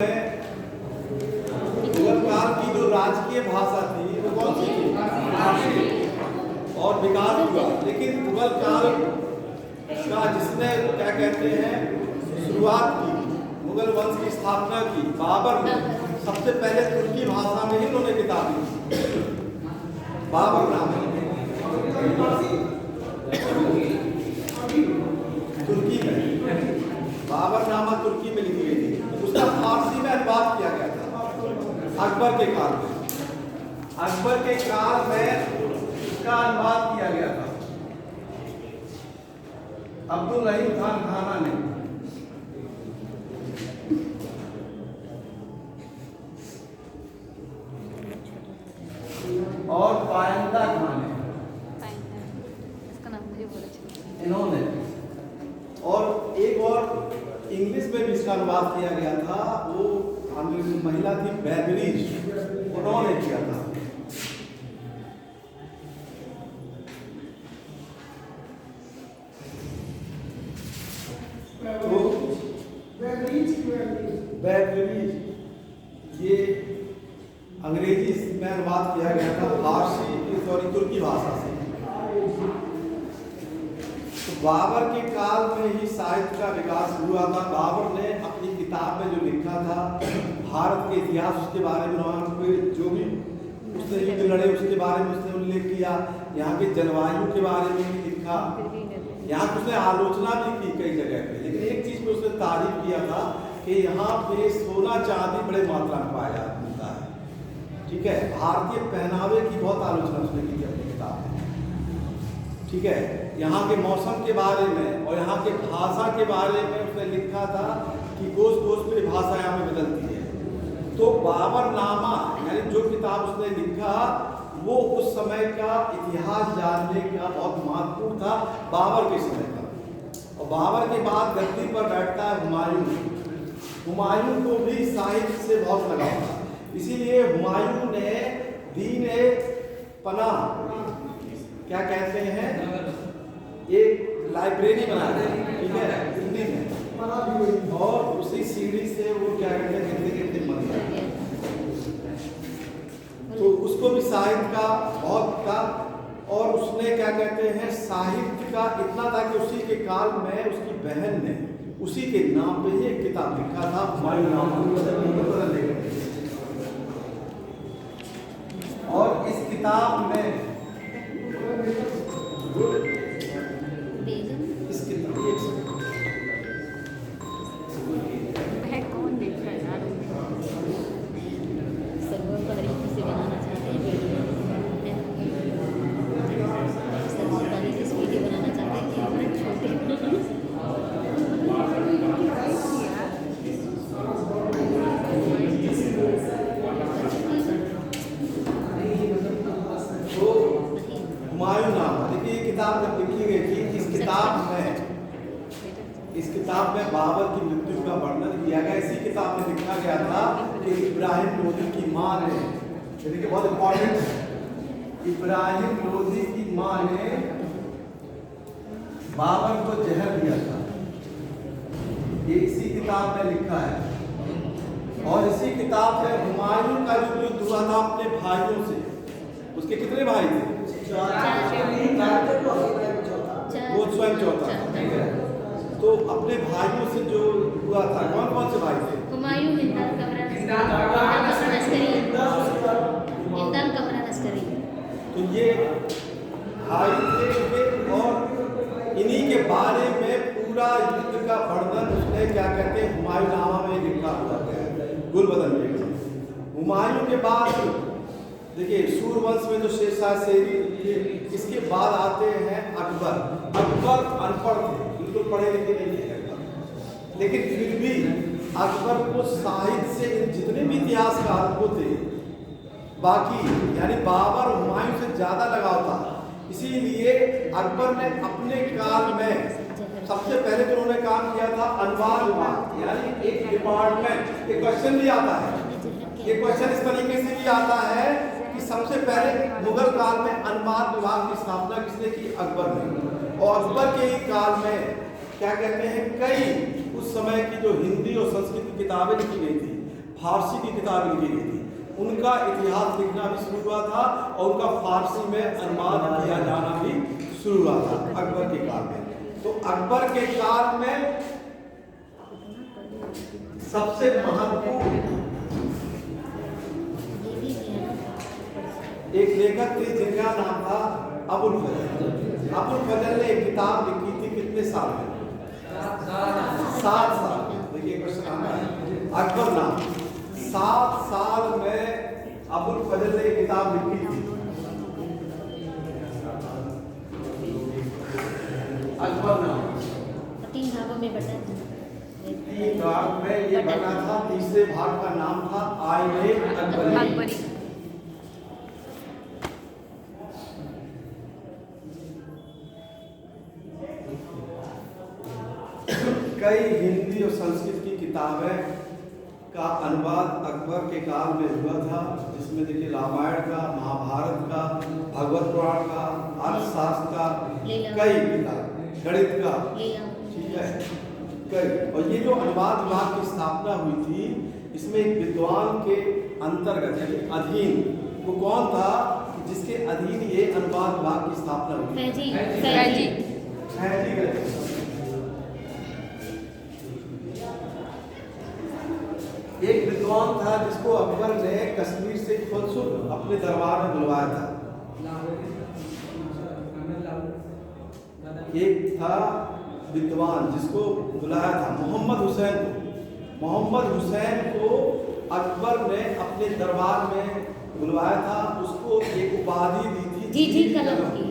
मुगल काल की जो राजकीय भाषा थी वो कौन सी थी? फारसी। और विकास हुआ, लेकिन मुगल काल का जिसने क्या कहते हैं शुरुआत की, मुगल वंश की स्थापना की बाबर ने, सबसे पहले तुर्की भाषा में ही उन्होंने किताब लिखी। बाबर नाम तुर्की में, बाबर नामा तुर्की में लिखी गई थी। उसका फारसी में अनुवाद किया गया था अकबर के काल में। अकबर के काल में इसका अनुवाद किया गया था अब्दुल रहीम खान खाना ने। और पायंदा खान ने, इन्होंने। और एक और इंग्लिश में भी इसका अनुवाद किया गया था, वो महिला थी बेवरीज, उन्होंने किया था। तो बेवरीज ये अंग्रेजी में अनुवाद किया गया था फारसी तुर्की भाषा से। तो बाबर के काल में ही साहित्य का विकास हुआ था। बाबर ने अपनी किताब में जो लिखा था भारत के इतिहास, उसके बारे में, जो भी उसने युद्ध लड़े उसके बारे में उसने उल्लेख किया। यहाँ के जलवायु के बारे में भी लिखा। यहाँ उसने आलोचना भी की कई जगह पे, लेकिन एक चीज पे उसने तारीफ किया था कि यहाँ पे सोना चांदी बड़े मात्रा में पाया जाता है। ठीक है, भारतीय पहनावे की बहुत आलोचना उसने की थी अपनी किताब में। ठीक है, यहाँ के मौसम के बारे में और यहाँ के भाषा के बारे में उसने लिखा था कि कोस कोस पे भाषा यहाँ में बदलती है। तो बाबर नामा यानी जो किताब उसने लिखा वो उस समय का इतिहास जानने का बहुत महत्वपूर्ण था, बाबर के समय का। और बाबर के बाद गद्दी पर बैठता है हुमायूं। हुमायूं को भी साहित्य से बहुत लगाव था, इसीलिए हुमायूं ने दीन पनाह क्या कहते हैं एक लाइब्रेरी बना दी। ठीक है, हिंदी में, और उसी सीढ़ी से वो क्या कहते हैं गिरते गिरते मर गया। तो उसको भी साहित्य का बहुत था। और उसने क्या कहते हैं साहित्य का इतना था कि उसी के काल में उसकी बहन ने उसी के नाम पे ही एक किताब लिखा था हुमायूं नामा। और इस किताब में इस किताब में बाबर की मृत्यु का वर्णन किया गया। इसी किताब में लिखा गया था कि इब्राहिम लोदी की मां ने, यानी कि बहुत इंपॉर्टेंट, इब्राहिम लोदी की मां ने बाबर को जहर दिया था। ये इसी किताब में लिखा है। और इसी किताब में हुमायूं का जो युद्ध हुआ था अपने भाइयों से, उसके कितने भाई थे? वो स्वयं चौथा। ठीक है, तो अपने भाइयों से जो हुआ था, कौन कौन से भाई थे? हुमायूं, हिंदन, कमरा नस्करी। तो ये भाई थे, और इन्हीं के बारे में पूरा युद्ध का वर्णन उसने क्या कहते हैं हुमायूं नामा में लिखा हुआ है गुलबदन में। हुमायूं के बाद देखिए सूर्यवंश में जो शेरशाह शेरी, इसके बाद आते हैं अकबर। अकबर अनपढ़ थे, बिल्कुल पढ़े लिखे नहीं थे अकबर, लेकिन फिर भी अकबर को साहित्य से जितने भी इतिहासकार वो थे बाकी, यानी बाबर हुमायूं से ज्यादा लगाव था। इसीलिए अकबर ने अपने काल में सबसे पहले जो उन्होंने काम किया था अनुवाद विभाग, यानी एक डिपार्टमेंट। एक क्वेश्चन भी आता है, ये क्वेश्चन इस तरीके से भी आता है कि सबसे पहले मुगल काल में अनुवाद विभाग की स्थापना किसने की? अकबर ने। और अकबर के ही काल में क्या कहते हैं कई उस समय की जो हिंदी और संस्कृत की किताबें लिखी गई थी फारसी की किताब लिखी गई थी। उनका इतिहास लिखना भी शुरू हुआ था और उनका फारसी में अनुवाद किया जाना भी शुरू हुआ था अकबर के काल में। तो अकबर के काल में सबसे महत्वपूर्ण एक लेखक थे जिनका नाम था अबुल फजल। अबुल फजल ने एक किताब लिखी थी कितने साल में? 7 साल। देखिए क्वेश्चन आता है अकबर नाम 7 साल में अबुल फजल ने एक किताब लिखी थी। अकबर नाम 3 भागों में बटा 3 भाग में ये बना था। तीसरे भाग का नाम था आईने अकबरी। कई हिंदी और संस्कृत की किताबें का अनुवाद अकबर के काल में हुआ था, जिसमें देखिए रामायण का, महाभारत का, भगवत पुराण का, अर्थशास्त्र का, कई किताब, गणित का, ठीक है, कई। और ये जो अनुवाद विभाग की स्थापना हुई थी, इसमें एक विद्वान के अंतर्गत यानी अधीन वो कौन था जिसके अधीन ये अनुवाद विभाग की स्थापना हुई? एक विद्वान था जिसको अकबर ने कश्मीर से खुद अपने दरबार में बुलवाया था। एक था विद्वान जिसको बुलाया था मोहम्मद हुसैन को अकबर ने अपने दरबार में बुलवाया था। उसको एक उपाधि दी थी जी कलम की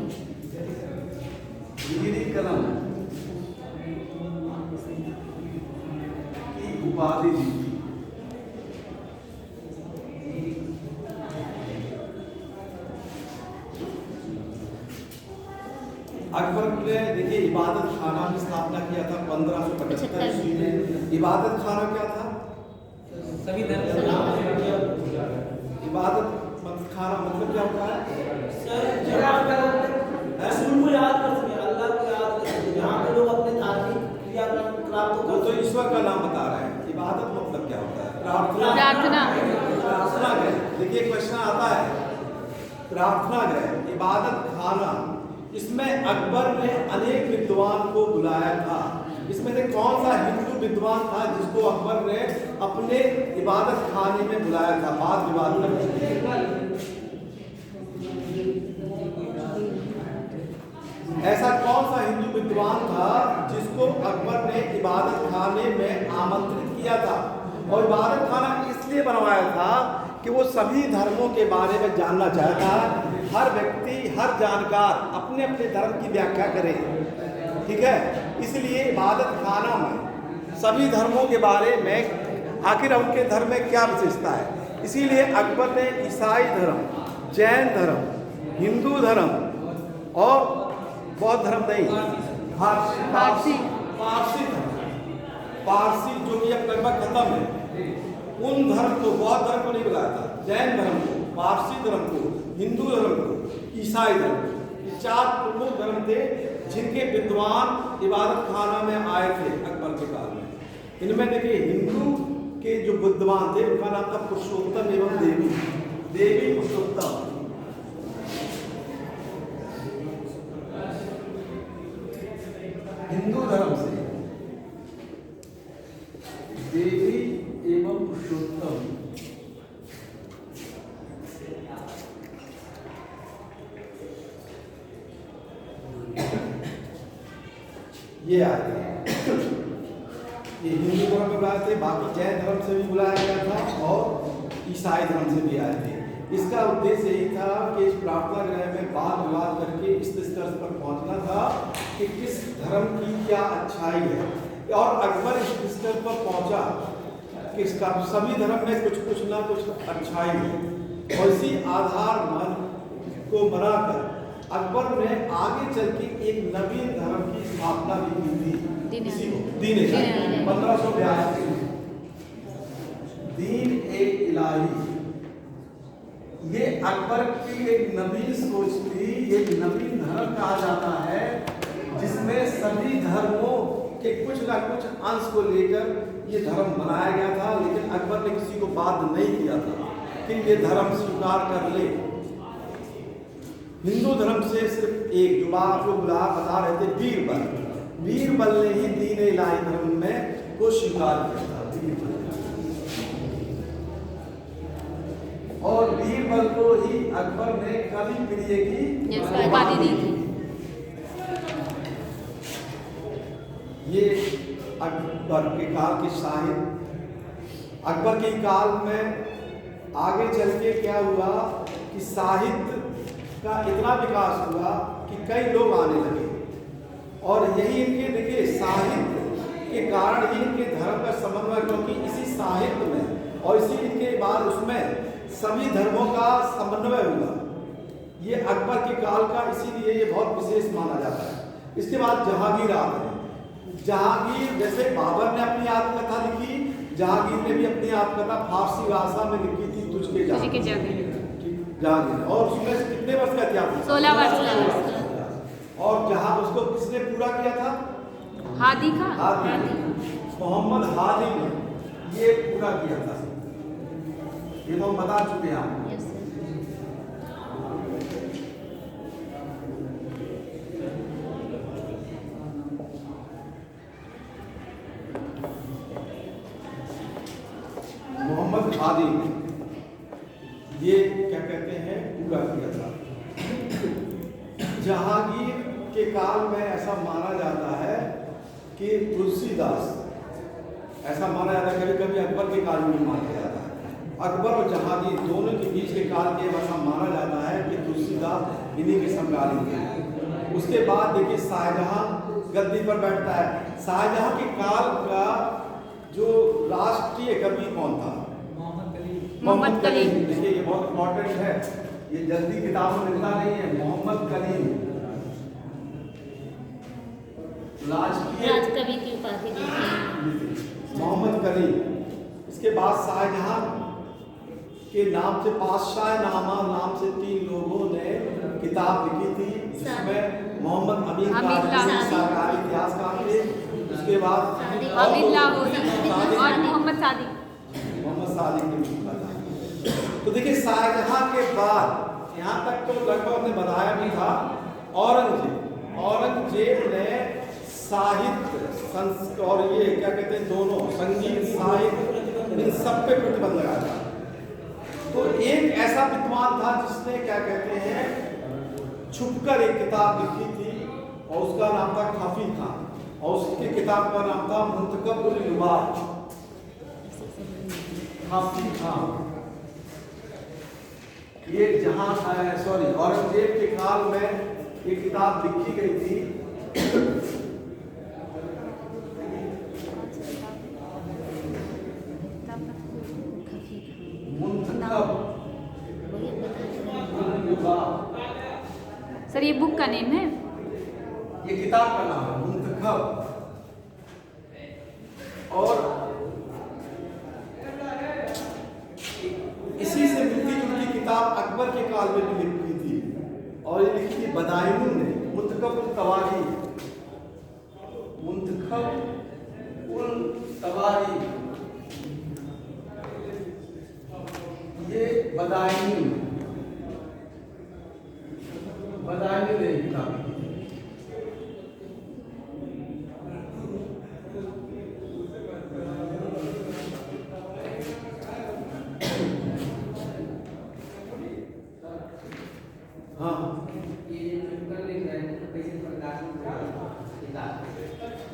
उपाधि दी थी। अकबर ने देखिए इबादत खाना की स्थापना किया था 1575 ईस्वी में। इबादत खाना क्या था? सभी धर्म इबादत खाना मतलब क्या होता है? रसूल को याद कर सके, अल्लाह को याद कर सके, जहाँ पे लोग अपने धार्मिक क्रियाक्रम प्राप्त वो तो ईश्वर का नाम बता रहे हैं। इबादत मतलब क्या होता है? प्रार्थना गृह। देखिए क्वेश्चन आता है प्रार्थना गृह, इबादत खाना। इसमें अकबर ने अनेक विद्वान को बुलाया था। इसमें से कौन सा हिंदू विद्वान था जिसको अकबर ने अपने इबादत खाने में बुलाया था? बात विवाद में ऐसा कौन सा हिंदू विद्वान था जिसको अकबर ने इबादत खाने में आमंत्रित किया था? और इबादत खाना इसलिए बनवाया था कि वो सभी धर्मों के बारे में जानना चाहता। हर व्यक्ति, हर जानकार अपने अपने धर्म की व्याख्या करे, ठीक है। इसलिए इबादत खाना में सभी धर्मों के बारे में आखिर उनके धर्म में क्या विशेषता है, इसीलिए अकबर ने ईसाई धर्म, जैन धर्म, हिंदू धर्म और बौद्ध धर्म नहीं, पारसी जो कि अब लगभग खत्म है, उन धर्म को, बौद्ध धर्म को नहीं बुलाया था, जैन धर्म को, पारसी धर्म को, हिंदू धर्म को, ईसाई धर्म, ये 4 प्रमुख धर्म थे जिनके विद्वान इबादत खाना में आए थे अकबर के काल में। इनमें देखिए हिंदू के जो विद्वान थे उनका नाम था पुरुषोत्तम एवं देवी पुरुषोत्तम। हिंदू धर्म से देवी एवं पुरुषोत्तम ये आए थे। ये हिंदू धर्म में बुलाए थे, बाकी जैन धर्म से भी बुलाया गया था और ईसाई धर्म से भी आए थे। इसका उद्देश्य यही था कि इस प्रार्थना गृह में वाद विवाद करके इस स्तर पर पहुंचना था कि किस धर्म की क्या अच्छाई है। और अकबर इस स्तर पर पहुंचा कि इसका सभी धर्म में कुछ ना कुछ अच्छाई है। और इसी आधार मन को बनाकर अकबर ने आगे चल के एक नवीन धर्म की स्थापना भी की थी, दीन इलाही 1582 दीन ए इलाही। ये अकबर की एक नवीन सोच थी, एक नवीन धर्म कहा जाता है जिसमें सभी धर्मों के कुछ ना कुछ अंश को लेकर ये धर्म बनाया गया था, लेकिन अकबर ने किसी को बाध्य नहीं किया था कि ये धर्म स्वीकार कर ले। हिंदू धर्म से सिर्फ एक जो आप लोग बता रहे थे, बीरबल ने ही दीन इलाही धर्म में को स्वीकार किया था। और बीरबल को ही अकबर ने कवि प्रिय की उपाधि दी थी। ये अकबर के काल के साहित्य, अकबर के काल में आगे चल के क्या हुआ कि साहित्य का इतना विकास हुआ कि कई लोग आने लगे, और यही इनके देखिए साहित्य के कारण ही इनके धर्म का समन्वय, क्योंकि इसी साहित्य में और इसी इनके बाद उसमें सभी धर्मों का समन्वय हुआ। ये अकबर के काल का, इसीलिए ये बहुत विशेष माना जाता है। इसके बाद जहांगीर आते हैं। जहांगीर, जैसे बाबर ने अपनी आत्मकथा लिखी, जहांगीर ने भी अपनी आत्मकथा फारसी भाषा में लिखी थी, तुझके जागे। जहांगीर, और उसमें कितने वर्ष का इतिहास? 16 वर्ष। और जहां उसको किसने पूरा किया था? हादी का। मोहम्मद हादी ने ये पूरा किया था। ये तो हम बता चुके हैं आपको। मोहम्मद हादी ने ये क्या कहते हैं पूरा किया था। जहांगीर के काल में ऐसा माना जाता है कि तुलसीदास, ऐसा माना जाता है, कभी कभी अकबर के काल में माना जाता है। अकबर और जहांगीर दोनों के बीच के काल के ऐसा माना जाता है कि तुलसीदास इन्हीं के समकालीन थे। उसके बाद देखिए शाहजहां गद्दी पर बैठता है। शाहजहां के काल का जो राष्ट्रीय कवि कौन था? मोहम्मद कलीम। देखिए ये बहुत इम्पोर्टेंट है, ये जल्दी किताबों में मिलता नहीं है। मोहम्मद कलीम राजकवि की उपाधि दी थी मोहम्मद कलीम। इसके बाद शाहजहां के नाम से पातशाह नामा नाम से 3 लोगों ने किताब लिखी थी, जिसमें मोहम्मद अमीन सरकारी इतिहासकार थे। उसके बाद अमीन लाहौरी और मोहम्मद सादिक ने लिखा था। तो देखिए शाहजहां के बाद यहाँ तक तो लगभग हमने बताया भी था। औरंगजेब ने साहित्य और ये क्या कहते हैं दोनों, संगीत साहित्य, इन सब पे प्रतिबंध लगाया था। तो एक ऐसा विद्वान था जिसने क्या कहते हैं छुपकर एक किताब लिखी थी, और उसका नाम था खफी खान, और उसकी किताब का नाम था मुंतखब-उल-लुबाब। खफी खान ये औरंगजेब के काल में ये किताब लिखी गई थी। सर ये बुक का नेम है? ये किताब का नाम है मुंतखब। और इसी से मिलती जुलती किताब अकबर के काल में भी लिखी थी, और ये लिखी थी बदायून ने, मुंतखब-उल-तवारीख। मुंतखब-उल-तवारीख ये बदायून ने किताब लिखी।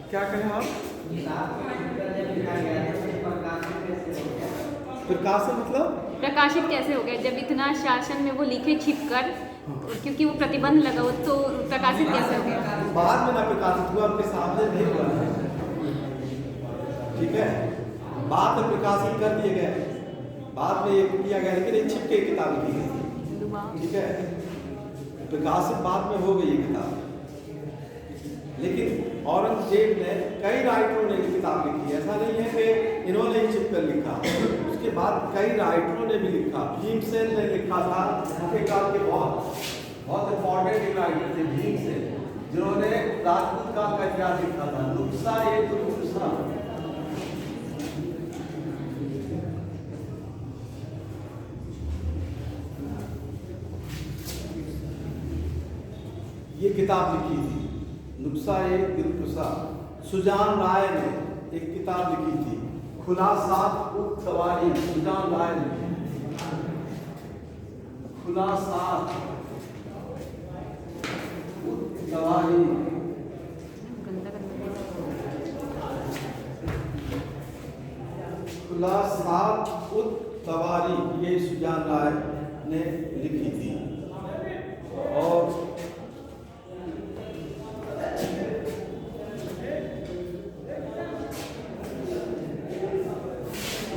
क्या कहें आप? प्रकाशन मतलब प्रकाशित कैसे हो गया? जब इतना शासन में वो लिखे छिपकर, क्योंकि वो प्रतिबंध लगा, तो प्रकाशित कैसे हो गया? बाद में ना प्रकाशित हुआ, उनके सामने नहीं हुआ। ठीक है, बाद में प्रकाशित कर दिए गए, बाद में ये किया गया, लेकिन एक छिपके किताब लिखी गई। ठीक है, प्रकाशित बाद में हो गई ये किताब। लेकिन औरंगजेब ने, कई राइटरों ने किताब लिखी, ऐसा नहीं है कि इन्होंने ही छिपकर लिखा। उसके बाद कई राइटरों ने भी लिखा। भीमसेन ने लिखा था, उनके काल के बहुत इंपॉर्टेंट राइटर थे भीमसेन, जिन्होंने राजपूत काल का इतिहास लिखा था। नुस्खा ये किताब लिखी थी। नुस्खा-ए दिलकुशा सुजान राय ने एक किताब लिखी थी, खुलासात-उत-तवारीख। सुजान राय ने खुलासात-उत-तवारीख। खुलासात-उत-तवारीख ये सुजान राय ने लिखी थी। और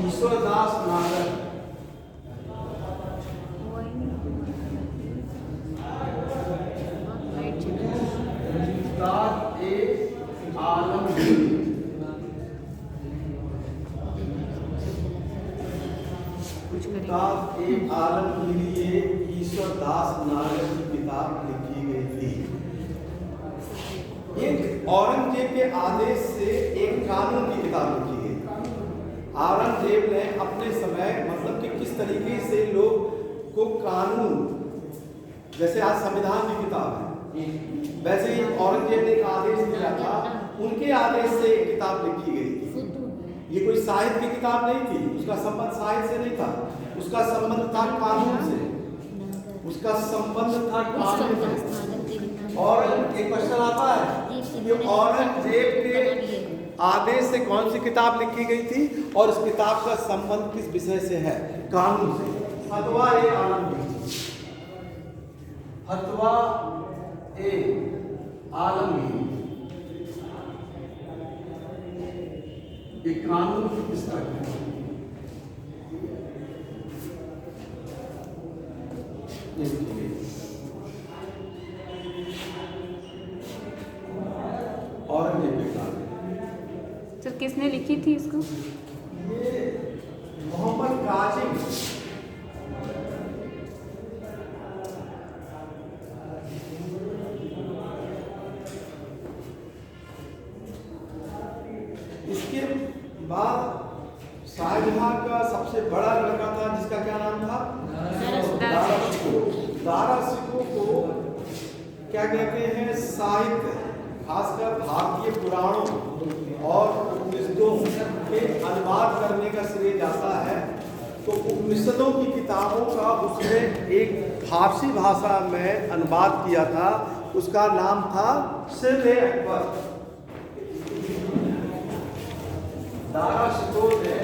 ईश्वरदास नागर आलमगीर आलमगीर ये ईश्वरदास नागर की किताब लिखी गई थी। एक औरंगजेब के आदेश से एक कानून की किताब लिखी गई। औरंगजेब ने अपने समय मतलब कि किस तरीके से लोग को कानून, जैसे आज संविधान की किताब है, वैसे ही औरंगजेब ने एक आदेश दिया था, उनके आदेश से एक किताब लिखी गई थी। ये कोई साहित्य की किताब नहीं थी, उसका संबंध साहित्य से नहीं था, उसका संबंध था कानून से, उसका संबंध था कानून से। और एक क्वेश्चन आता है कि औरंगजेब के आदेश से कौन सी किताब लिखी गई थी और इस किताब का संबंध किस विषय से है? कानून से। फतवा-ए-आलमगीर, फतवा-ए-आलमगीर एक कानून की पुस्तक है। औरंगजेब के कानून। सर किसने लिखी थी इसको? ये मोहम्मद काजिम इसके बाद शाहजहां का सबसे बड़ा लड़का था जिसका क्या नाम था? दारा शिकोह को क्या कहते हैं? साहित्य, खासकर भारतीय पुराणों और उपनिषदों के अनुवाद करने का श्रेय जाता है। तो उपनिषदों की किताबों का उसने एक फारसी भाषा में अनुवाद किया था, उसका नाम था सिर-ए-अकबर। दारा शिकोह ने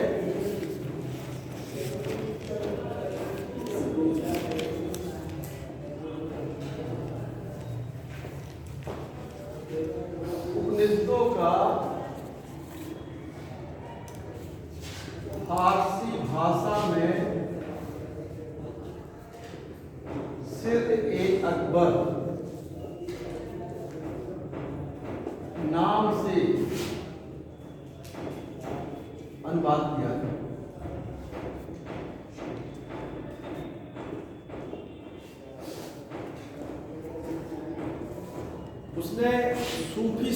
उपनिषदों का फारसी भाषा में सिर-ए-अकबर नाम से अनुवाद किया था। उसने सूफी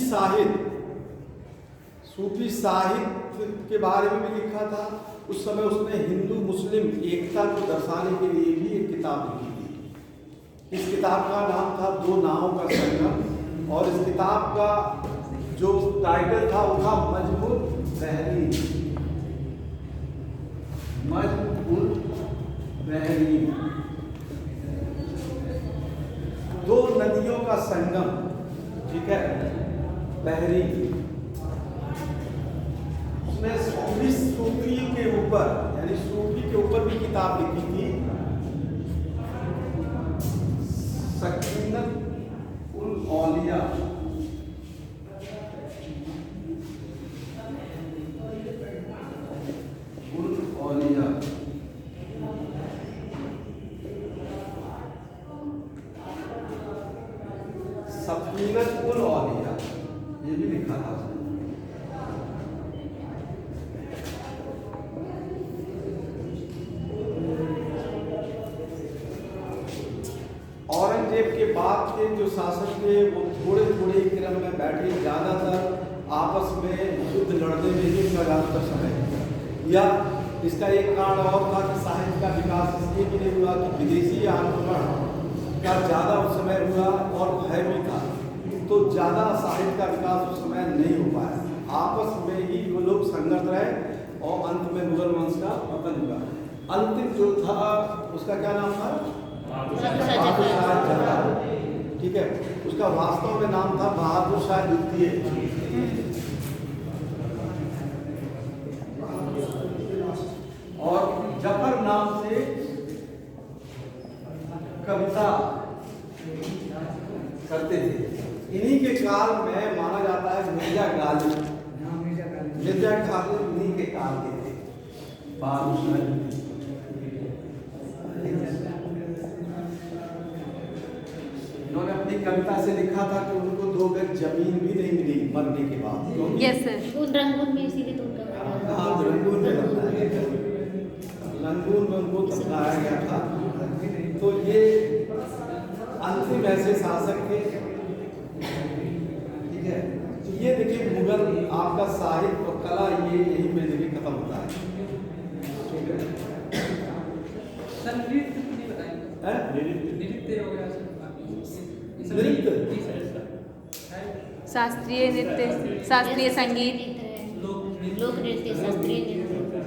साहित्य के बारे में भी लिखा था। उस समय उसने हिंदू मुस्लिम एकता को दर्शाने के लिए भी एक किताब लिखी थी। इस किताब का नाम था दो नावों का संगम, और इस किताब का जो टाइटल था वो था मजबूत बहरीन। मजबूत बहरीन, दो नदियों का संगम, ठीक है, बहरीन। उसने सूफी के ऊपर, यानी सूफी के ऊपर भी किताब लिखी थी, सकीनत-उल-औलिया। उल-औलिया सकीनत-उल-औलिया ये भी लिखा था। औरंगजेब के बाद के जो शासक थे वो थोड़े थोड़े क्रम में बैठे, ज़्यादातर आपस में युद्ध लड़ने में ही उनका ज़्यादातर समय, या इसका एक कारण और था कि साहित्य का विकास इसलिए भी नहीं हुआ कि विदेशी आक्रमण का ज़्यादा उस समय हुआ और भय भी था, तो ज़्यादा साहित्य का विकास उस समय नहीं हो पाया। आपस में ही वो लोग संघर्ष रहे और अंत में मुगल वंश का पतन हुआ। अंतिम जो था उसका क्या नाम था? बहादुर शाह जफर। ठीक है, उसका वास्तव में नाम था बहादुर शाह द्वितीय। और जफर नाम से कविता करते थे। इन्हीं के काल में माना जाता है मिर्जा गालिब इन्हीं के काल के थे बहादुर शाह। उन्होंने अपनी कविता से लिखा था कि उनको 2 गज जमीन भी नहीं मिली मरने के बाद। Yes sir. उन रंगून में इसीलिए तो उनका हाँ, रंगून में बताया गया, रंगून में उनको बताया गया था। तो ये अंतिम ऐसे शासक थे। ठीक है, तो ये देखिए मुगल आपका साहित्य और कला ये यही में देखिए खत्म होता है। ठीक है, शास्त्रीय नृत्य, शास्त्रीय संगीत, लोक नृत्य, शास्त्रीय नृत्य,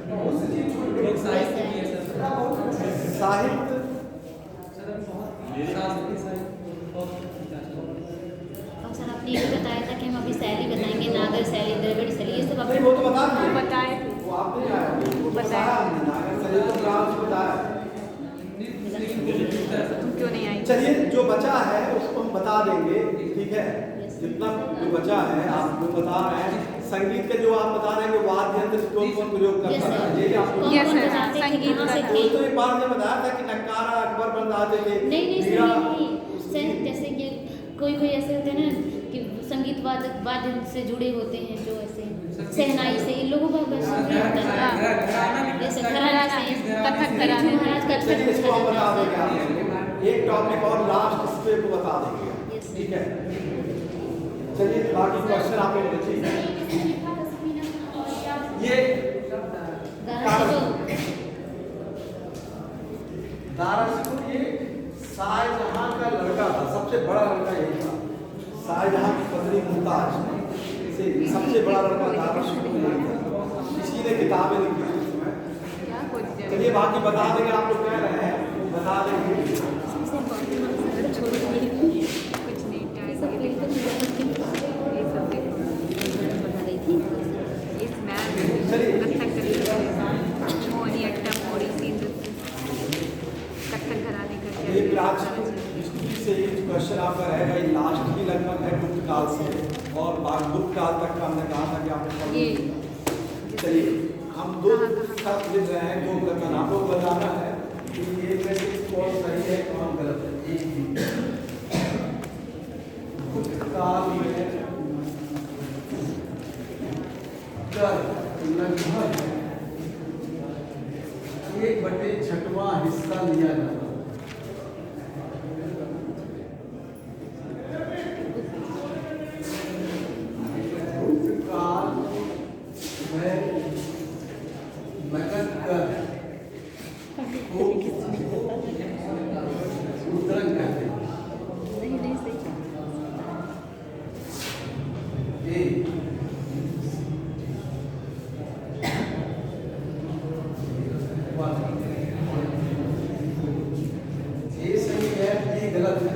साहित्य और सर आपने ये भी बताया था कि हम अभी शैली बताएंगे, नागर शैली, द्रविड़ शैली, ये सब नहीं, वो तो बता दिए। बताए थे। वो आपने आया, वो बताया। हमने नागर शैली तो ग्राम से बताया। तुम क्यों नहीं आई? चलिए जो बचा है उसको हम बता देंगे। ठीक है, जितना जो बचा है आप जो बता रहे हैं, संगीत के जो आप बता रहे हैं कि वाद्य यंत्र कौन कौन प्रयोग करता है, ये आपको Yes, sir. संगीत का तो एक बार ने बताया था कि नक्कारा अकबर बनाते थे। नहीं मीरा, सर, जैसे कि कोई ऐसे होते हैं ना कि संगीत वाद्य से जुड़े होते हैं, जो ऐसे शहनाई से इन लोगों का बस जैसे घराना से कथक घराने। महाराज चलिए इसको हम बता देंगे कथक। आपको। एक टॉपिक और लास्ट इस पे को बता देंगे। Yes. ठीक है, चलिए बाकी क्वेश्चन आप लोग पूछिए। ये दारा शिकोह ये शाहजहां का लड़का था, सबसे बड़ा लड़का यही था। शाहजहां की पत्नी मुमताज से सबसे बड़ा लड़का दारा शिकोह यही था। इसी ने किताबें लिखी थी उसमें। क्या कुछ चलिए बाकी बता देंगे, आप लोग कह रहे हैं बता देंगे। कुछ नहीं ये सब देखो। बता रही थी इस कथक मोहिनी अट्टम ओडिसी नृत्य, कथक घराने का ये प्राचीन हिस्ट्री से ये क्वेश्चन आपका रहेगा। ये लास्ट ही लगभग है गुप्त काल से, और गुप्त काल तक का हमने कहा था कि आपने ये चलिए हम 2 शब्द लिख रहे हैं, 2 कथन आपको बताना है कि ये में से कौन सही है कौन गलत है। एक भी गुप्त काल में कर लगभग 1/6वां हिस्सा लिया जाता है। गुप्त काल में नकद कर को मुद्रण कहते हैं। नहीं सही ए ये सही है, बी गलत है।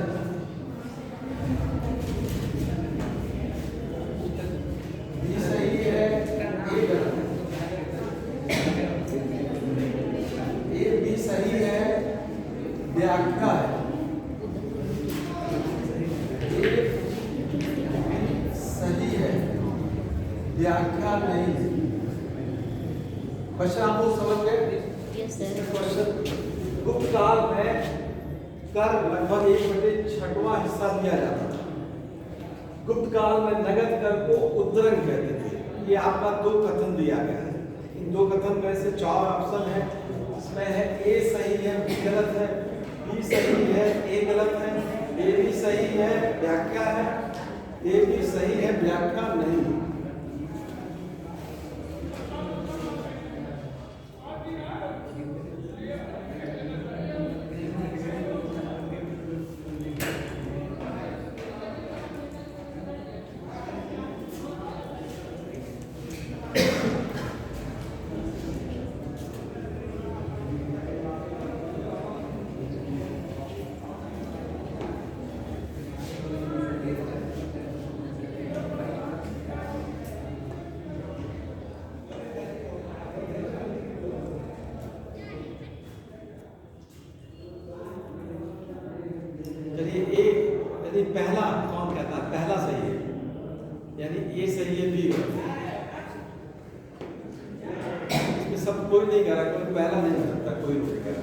बी सही है, ए गलत है। ए बी सही है, व्याख्या है। ए सही है, व्याख्या नहीं है। क्वेश्चन आप लोग समझ गए? Yes sir. क्वेश्चन गुप्त काल में कर लगभग 1/6वां हिस्सा दिया जाता था। गुप्त काल में नगद कर को उद्धरण कहते थे। ये आपका 2 कथन दिया गया है। इन 2 कथन में से 4 ऑप्शन है, इसमें है ए सही है, बी गलत है, बी सही है, ए गलत है, ए भी सही है, व्याख्या है, ए भी सही है, व्याख्या नहीं है। पहला कौन कहता है पहला सही है, यानी ए सही है बी गलत है। इसमें सब कोई नहीं कह रहा, कोई पहला नहीं कर सकता, कोई नहीं कह रहा।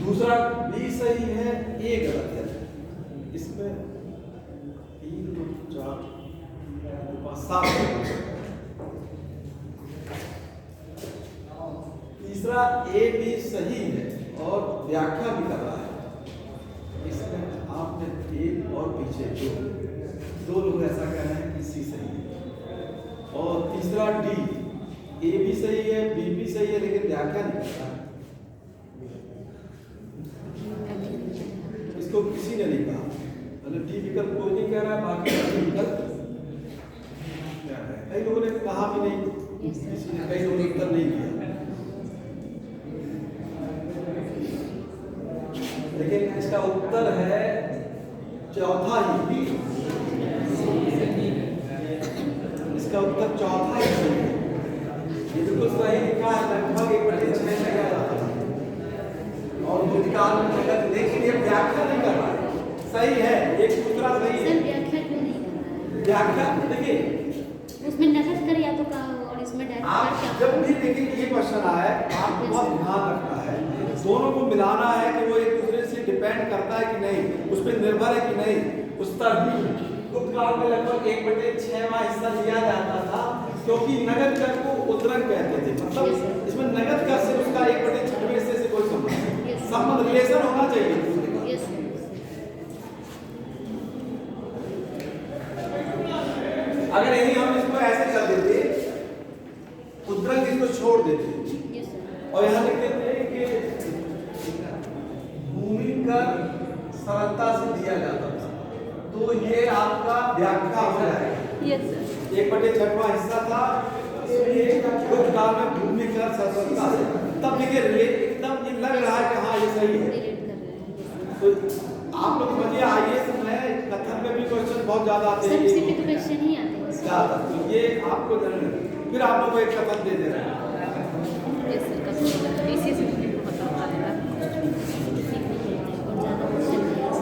दूसरा बी सही है ए गलत है। इसमें 3 2 4 5 7। तीसरा ए बी सही है और व्याख्या भी कर रहा है। इसमें आपने एक और पीछे दो लोग ऐसा कह रहे हैं कि सी सही है। और तीसरा डी, ए भी सही है बी भी सही है, लेकिन व्याख्या नहीं करता। इसको किसी ने नहीं कहा, मतलब डी विकल्प कोई नहीं कह रहा है, बाकी विकल्प कई लोगों ने कहा भी नहीं, किसी ने कई लोगों ने उत्तर नहीं दिया। लेकिन इसका उत्तर है चौथा ही, इसका उत्तर चौथा ही सही है। ये बिल्कुल सही लिखा है, लगभग 1/6 में आ जाता है और भूतकाल में जगत, लेकिन ये व्याख्या नहीं कर रहा है। सही है, एक दूसरा सही है। व्याख्या क्यों नहीं कर रहा है? व्याख्या देखिए उसमें नजर कर या तो कहा हो और इसमें आप डायरेक्ट जब भी देखिए ये क्वेश्चन आए, आपको बहुत ध्यान रखना है, दोनों को मिलाना है कि वो एक दूसरे से डिपेंड करता है कि नहीं, उस पर निर्भर है कि नहीं। उस तरह गुप्त काल में लगभग 1/6वां हिस्सा लिया जाता था, क्योंकि नगद कर को उद्रक कहते थे। मतलब इसमें नगद कर से उसका 1/6वें हिस्से से कोई संबंध रिलेशन होना चाहिए। अगर यही हम इसको ऐसे कर देते, उद्रक इसको छोड़ देते और यहाँ लिख देते कि भूमि कर सरलता से दिया जाता था, तो ये आपका व्याख्या हो जाएगा। Yes sir. 1/6वां हिस्सा था, इसलिए गुप्त काल में भूमि कर सरलता से, तब देखिए एकदम ये लग रहा है कि हाँ ये सही है। तो आप लोग समझिए, आइए में कथन में भी क्वेश्चन बहुत ज्यादा आते हैं, सबसे पे तो क्वेश्चन ही आते हैं ज्यादा, तो ये आपको फिर आप लोग को एक कथन दे दे रहे हैं। यस सर, कथन इसी से बहुत आता है। और ज्यादा क्वेश्चन नहीं आते।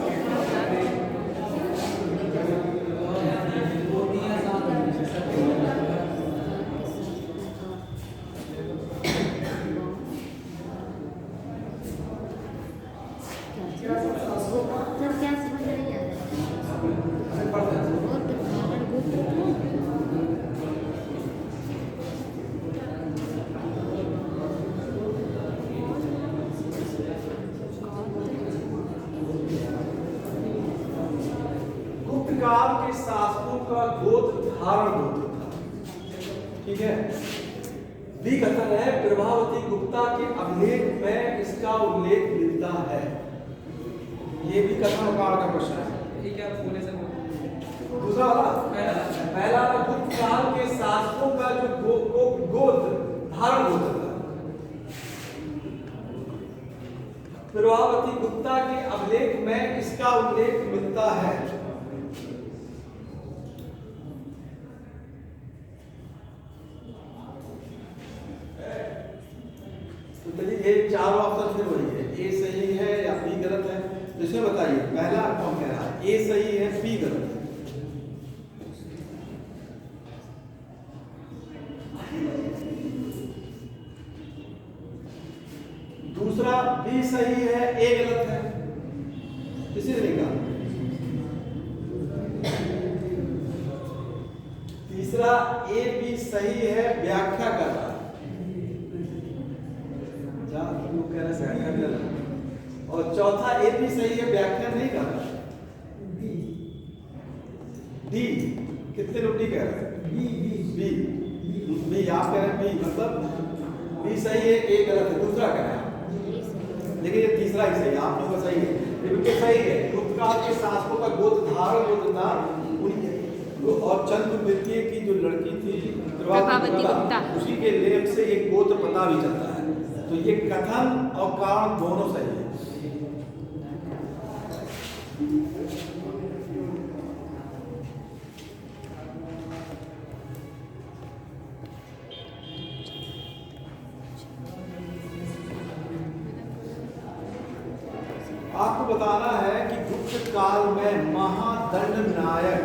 क्या समझ नहीं आ रहा है? और कारण गुप्त गुप्त काल के शासकों का गोत्र धारण गोत्र था, ठीक है। बी कथन है प्रभावती गुप्ता के अभिलेख में इसका उल्लेख मिलता है। ये भी कथन काल का प्रश्न है। ये क्या बोले सर? दूसरा वाला पहला वाला गुप्त काल के शासकों का जो गोत्र धारण गोत्र था। प्रभावती गुप्ता के अभिलेख में इसका उल्लेख मिलता है। तो चलिए ये चारों ऑप्शन फिर वही है, ए सही है या बी गलत है। तो इसमें बताइए पहला कौन कह रहा है, ए सही है बी गलत है। दूसरा बी सही है ए गलत है, किसी ने नहीं कहा। तीसरा ए बी सही है व्याख्या कर रहा है, लोग कह रहे हैं व्याख्या कर रहा है। और चौथा ए बी सही है व्याख्या नहीं कर रहा है। डी कितने लोग डी कह रहे हैं? बी बी आप कह रहे हैं बी, मतलब बी सही है ए गलत है, दूसरा कह रहे हैं। लेकिन ये तीसरा ही सही है, आप लोगों का सही है, ये बिल्कुल सही है। गुप्त काल के शासकों का गोत्र धारण गोत्र था उनके, और चंद्र द्वितीय की जो लड़की थी प्रभावती गुप्ता, उसी के लेख से एक गोत्र पता भी चलता है। तो ये कथन और कारण दोनों सही है। आपको बताना है कि गुप्त काल में महादंड नायक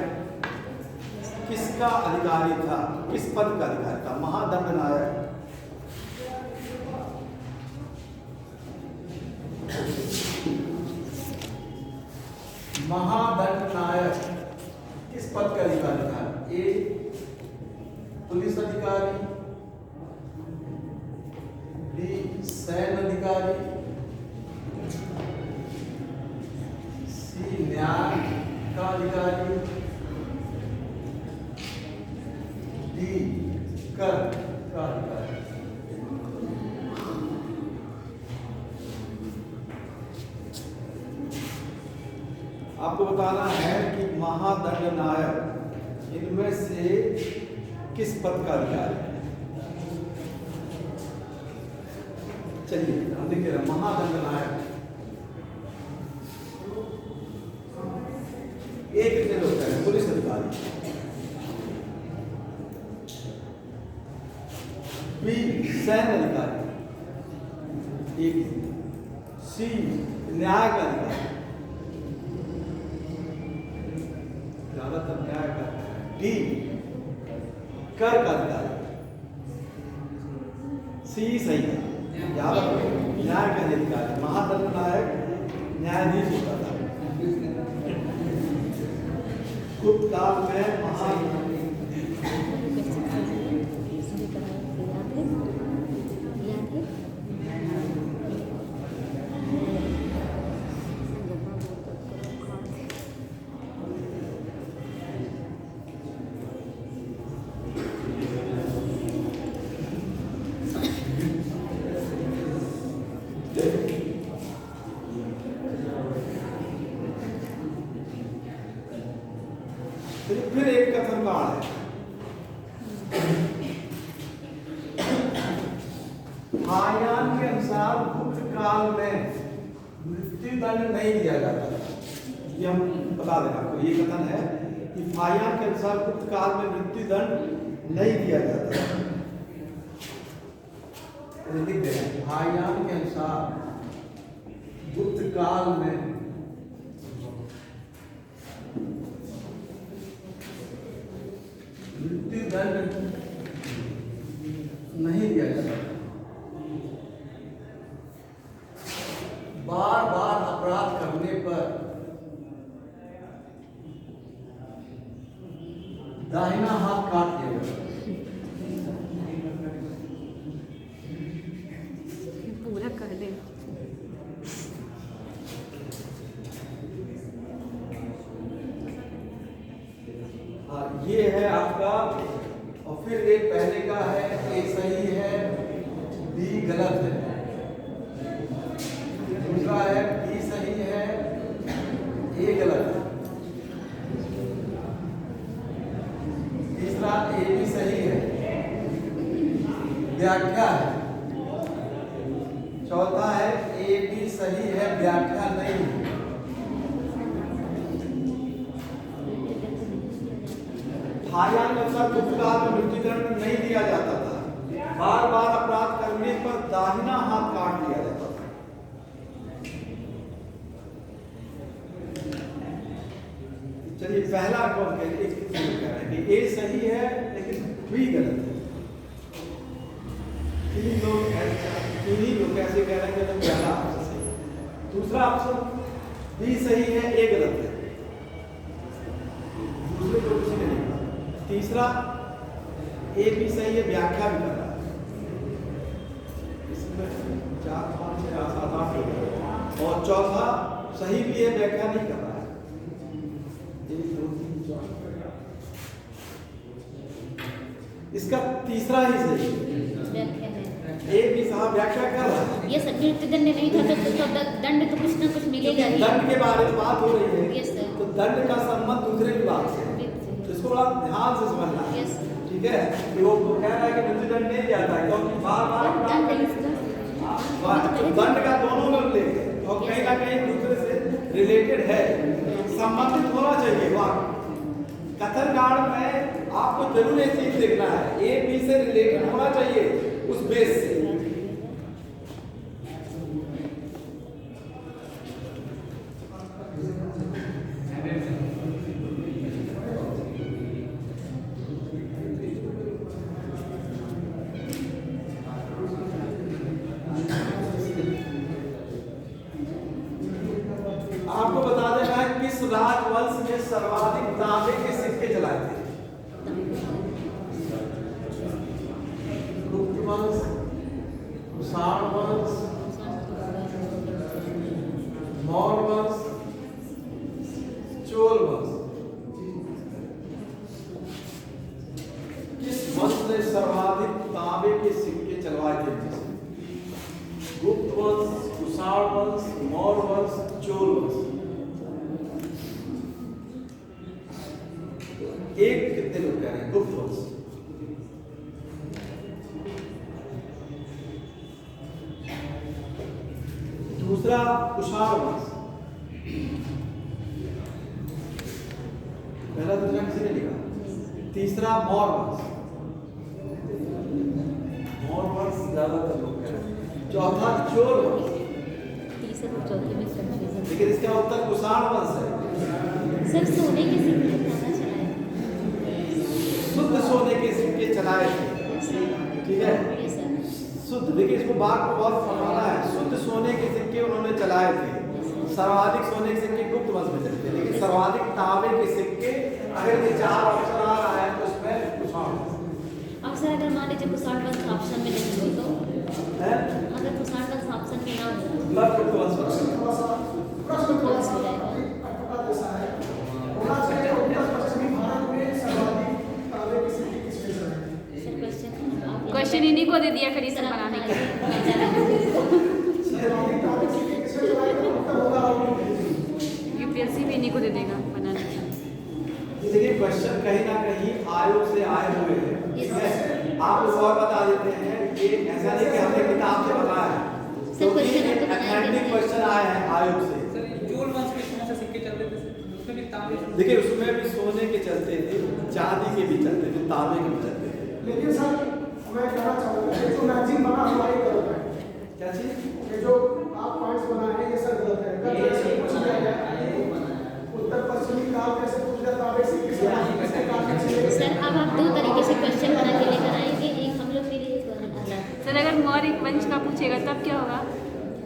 किसका अधिकारी था, किस पद का अधिकारी था? महादंड नायक किस पद का अधिकारी था? ए पुलिस अधिकारी, बी सैन्य अधिकारी, सी न्याय का अधिकारी, डी कर का अधिकारी। आपको बताना है कि महादंड नायक इनमें से किस पद का अधिकारी है? चलिए हम लिख रहे हैं महादंड नायक। एक कितने लोग हैं? पुलिस अधिकारी, बी सैन्य अधिकारी, एक, सी न्याय का अधिकारी, ज्यादातर न्याय का, डी कर का अधिकारी, सी सही है, ज्यादातर न्याय का अधिकारी। महादंड नायक न्यायाधीश होता था गुप्त काल में। फिर एक कथन काल है। महायान के अनुसार गुप्त काल में मृत्युदंड नहीं दिया जाता था। ये हम बता दें आपको, ये कथन है कि महायान के अनुसार गुप्त काल में मृत्युदंड नहीं दिया जाता था। लिख दे महायान के अनुसार गुप्त काल में मृत्युदंड नहीं दिया जाता। बार बार अपराध करने पर दाहिना हाथ काट दिया जाता। पूरा कर दे। ये है आपका, और फिर एक पहले का है, ए सही है, बी गलत है। दूसरा है बी सही है, ए गलत है। तीसरा ए भी सही है, व्याख्या है। चौथा है ए भी सही है, व्याख्या नहीं है। महायान के अनुसार गुप्त काल में मृत्युदंड नहीं दिया जाता था। बार बार अपराध करने पर दाहिना हाथ काट दिया जाता था। चलिए पहला कौन कह रहे हैं कि ए सही है लेकिन बी गलत है। तीन लोग कैसे कह रहे हैं कि पहला ऑप्शन सही है, दूसरा ऑप्शन बी सही है, ए गलत है। दूसरे को किसी ने नहीं, तीसरा ए भी सही है, व्याख्या भी कर रहा है। इसमें 4 5 6 7 8 हो गए, और चौथा सही भी है, व्याख्या नहीं कर रहा है। 1 2 3 4, इसका तीसरा ही सही व्याख्या है। ए भी साहब व्याख्या कर रहा है। ये मृत्युदंड नहीं था तो उसका दंड तो कुछ ना कुछ मिलेगा ही। दंड के बारे में बात हो रही है। Yes sir. तो दंड का संबंध दूसरे विभाग से है। इसको बड़ा ध्यान से समझना है। यस। ठीक है, कि वो कह रहा है कि मृत्युदंड नहीं जाता है क्योंकि बार बार दंड का दोनों में उल्लेख है और कहीं ना कहीं दूसरे से रिलेटेड है, संबंधित होना चाहिए। वाह, कथन कांड में आपको जरूर ये चीज देखना है, ए बी से रिलेटेड होना चाहिए उस बेस से। सर्वाधिक तांबे के सिक्के जलाए थे? गुप्त वंश, कुषाण वंश, मौर्य वंश, चोल वंश। किस वंश ने सर्वाधिक तांबे के सिक्के चलवाए थे? गुप्त वंश, कुषाण वंश, मौर्य वंश, चोल वंश। एक कितने लोग कह रहे हैं? गुप्त वंश। दूसरा कुषाण वंश। पहला दूसरा किसी ने लिखा। तीसरा मौर्य वंश। मौर्य वंश ज्यादातर लोग कह रहे हैं। चौथा चोल वंश। तीसरे और चौथे में कंफ्यूजन। लेकिन इसका उत्तर कुषाण वंश है। सर सोने के सिक्के खाना चलाए शुद्ध सोने के सिक्के चलाए थे। ठीक है, ये सर शुद्ध। देखिए इसको बात को बहुत फरमाना है। शुद्ध सोने के सिक्के उन्होंने चलाए थे। सर्वाधिक सोने के सिक्के गुप्त वंश में चलते हैं, लेकिन सर्वाधिक तांबे के सिक्के अगर ये 4 ऑप्शन आ रहा है तो उसमें कुषाण वंश। अब सर अगर मान लीजिए कुषाण वंश ऑप्शन में नहीं हो तो है अगर कुषाण वंश ऑप्शन में ना हो मतलब गुप्त वंश तो कौन सा हो जाएगा? सर क्वेश्चन इन्हीं को दे दिया करिए सर बनाने के लिए। यूपीएससी भी इन्हीं को दे देगा बनाने के लिए। देखिए क्वेश्चन कहीं ना कहीं आयोग से आए हुए हैं। आप लोग और बता देते हैं कि ऐसा नहीं कि हमने किताब से बताया है, सर क्वेश्चन तो अथेंटिक क्वेश्चन आए हैं आयोग से। चोल वंश में कौन से सिक्के चलते थे? उसमें भी तांबे। देखिए उसमें भी सोने के चलते थे, चांदी के भी चलते थे, तांबे के भी चलते थे। लेकिन सर मैं कहना चाहूँगा ये जो मैगजीन बना हमारी गलत है। क्या चीज? ये जो आप पॉइंट्स बनाए हैं ये सर गलत है। अगर जैसे पूछ लिया गया उत्तर पश्चिमी काल कैसे पूछ लिया तांबे सिक्के से इसके काल कैसे सर अब आप 2 तरीके से क्वेश्चन बना के लेकर आएंगे, एक हम लोग के लिए एक अलग। सर अगर मौर्य वंश का पूछेगा तब क्या होगा?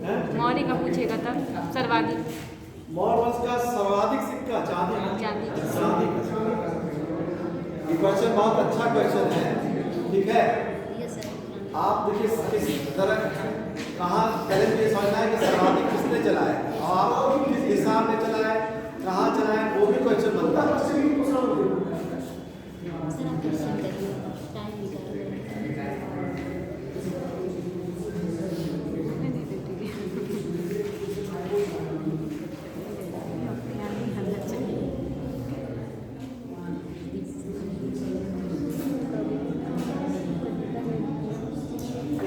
हैं? मौर्य का पूछेगा तब सर्वाधिक मौर्य वंश का सर्वाधिक सिक्का चांदी का। चांदी का। चांदी का। ये क्वेश्चन बहुत अच्छा क्वेश्चन है। ठीक है, यस सर आप देखिए किस तरह कहाँ पहले तो ये समझना है कि सर्वाधिक किसने चलाया है और आप किस हिसाब में चलाए, कहाँ चलाए, वो भी क्वेश्चन बनता है। पश्चिमी कुषाण सर आप क्वेश्चन करिए, टाइम निकालिए। मैं दे देती हूँ।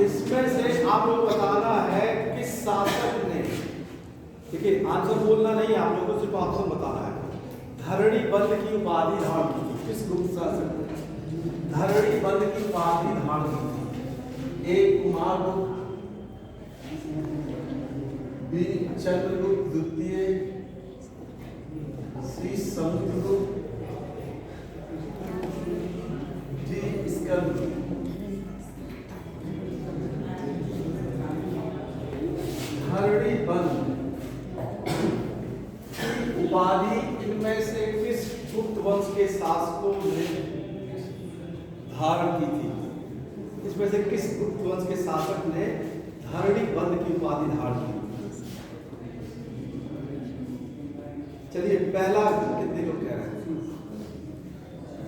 इसमें से आप लोग बताना है किस शासक ने, देखिए आंसर बोलना नहीं, आप लोगों को सिर्फ ऑप्शन बताना है। धरणी बंद की उपाधि धारण की थी किस गुप्त शासक ने? धरणी बंद की उपाधि धारण की थी। ए कुमारगुप्त, बी चंद्रगुप्त द्वितीय, सी समुद्रगुप्त, डी स्कंदगुप्त। धरणी बंद उपाधि इनमें से किस गुप्त वंश के शासकों ने धारण की थी? इसमें से किस गुप्त वंश के शासक ने धरणी बंद की उपाधि धारण की? चलिए पहला कितने लोग कह रहे हैं?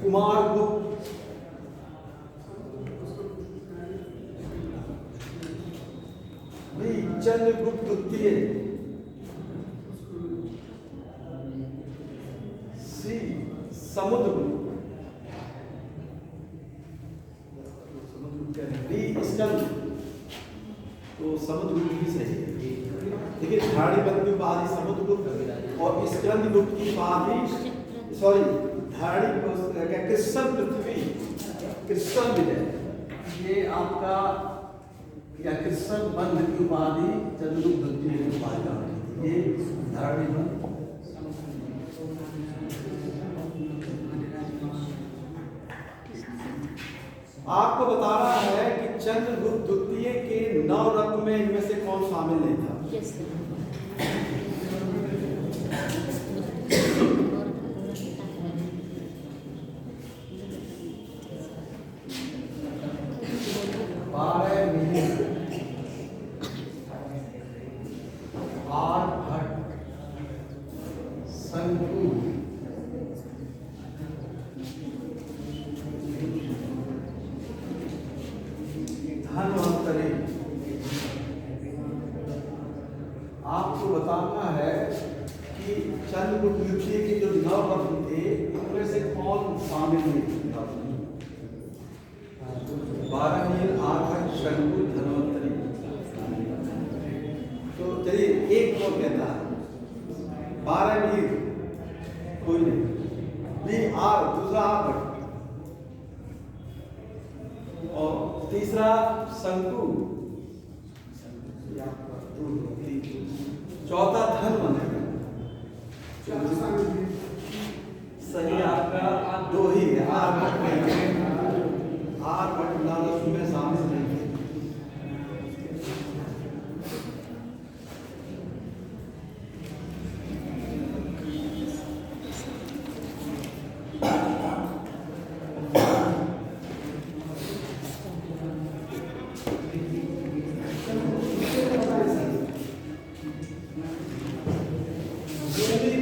कुमारगुप्त, चंद्रगुप्त द्वितीय, सी समुद्रगुप्त, डी स्कंदगुप्त। तो समुद्रगुप्त ही सही है। देखिए धारणी बंद की उपाधि समुद्रगुप्त और स्कंदगुप्त की उपाधि सॉरी धारणी कृष्ण पृथ्वी, कृष्ण विजय, ये आपका या कृष्ण बंध की उपाधि चंद्रगुप्त द्वितीय की उपाधि, ये धारणी बंध। आपको बताना है कि चंद्रगुप्त द्वितीय के 9 रत्न में इनमें से कौन शामिल नहीं था? यस सर शंकु, धन्वंतरि। आपको बताना है कि चंद्रगुप्त द्वितीय के जो 9 रत्न थे उनमें से कौन शामिल नहीं थे? 12 मील, 8 शंकु, धन्वंतरि। तो चलिए एक कौन कहता है? 12 मील कोई नहीं, दूसरा आर्यभट्ट, और तीसरा शंकु, चौथा धन्वंतरि। सही आपका 2 ही है, आर्यभट्ट नहीं है। आर्यभट्ट द्वादश में शामिल नहीं है।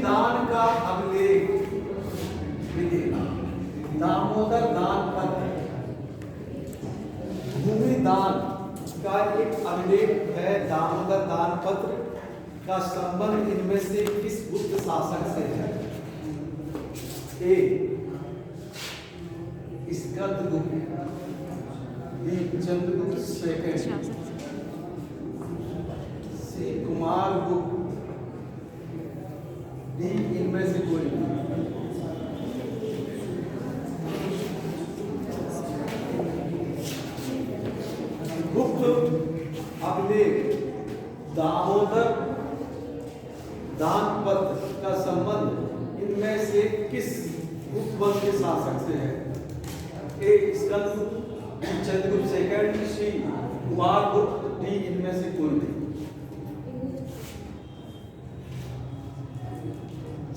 दान का अभिलेख, दामोदर दान पत्र, भूमि दान का एक अभिलेख है। दामोदर दान पत्र का संबंध इनमें से किस गुप्त शासक से है? ए Skandagupta, B Chandragupta second, C Kumaragupta, D इनमें से कोई नहीं। गुप्त अभिलेख दामोदर दान पत्र का संबंध इनमें से किस गुप्त वंश के शासक से है? ए Skandagupta, B Chandragupta second, C Kumaragupta, D इनमें से कोई नहीं।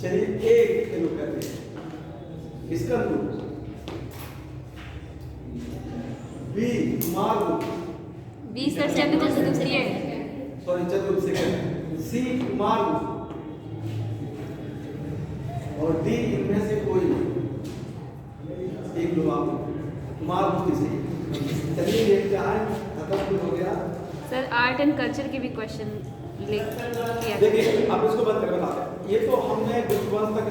चलिए एक के लोग कहते हैं Skandagupta, B Kumaragupta, B sir Chandragupta द्वितीय, sorry Chandragupta second, C Kumaragupta, और डी इनमें से कोई नहीं। एक लोग आप कुमारगुप्त से। चलिए ये क्या है, खत्म हो गया सर। आर्ट एंड कल्चर के भी क्वेश्चन लिख किया। देखिए अब इसको बंद कर बताते हैं। ये तो हमने गुप्त वंश तक